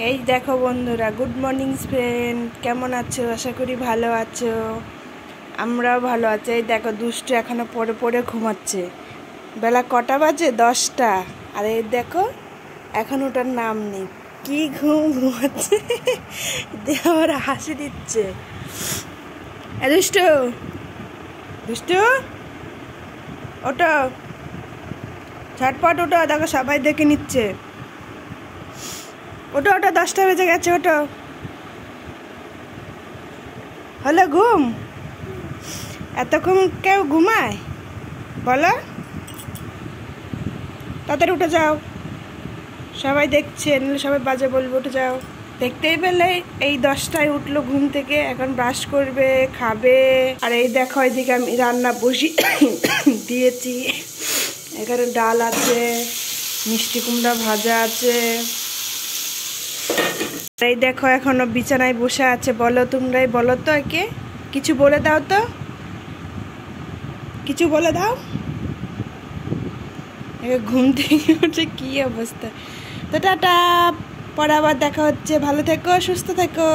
এই দেখো বন্ধুরা, গুড মর্নিং ফ্রেন্ড, কেমন আছো? আশা করি ভালো আছো। আমরাও ভালো আছি। এই দেখো, দুষ্টু এখনো পড়ে পড়ে ঘুমাচ্ছে। বেলা কটা বাজে? 10টা। আর এই দেখো, এখন ওটার নাম নেই, কি ঘুমাচ্ছে। আমার হাসি দিচ্ছে। দুষ্টু, দুষ্টু, ওটো, ঝটপট ওটো, দেখো সবাই দেখে নিচ্ছে। ওটো ওটো, 10টা বেজে গেছে, ওটো। হলো ঘুম? এতক্ষণ কেউ ঘুমায় বলো? তাড়াতাড়ি উঠে যাও, সবাই দেখছে, নাহলে সবাই বাজে বলবে। উঠে যাও। দেখতেই পেলে এই 10টায় উঠলো ঘুম থেকে, এখন ব্রাশ করবে, খাবে। আর এই দেখো, এদিকে আমি রান্না বসি দিয়েছি। এখানে ডাল আছে, মিষ্টি কুমড়া ভাজা আছে। এই দেখো, এখনো বিছানায় বসে আছে। বলো, তোমরাই বলো তো, একে কিছু বলে দাও তো, কিছু বলে দাও। ঘুম থেকে উঠে কি অবস্থা। তো টাটা, পরে আবার দেখা হচ্ছে। ভালো থেকো, সুস্থ থেকো।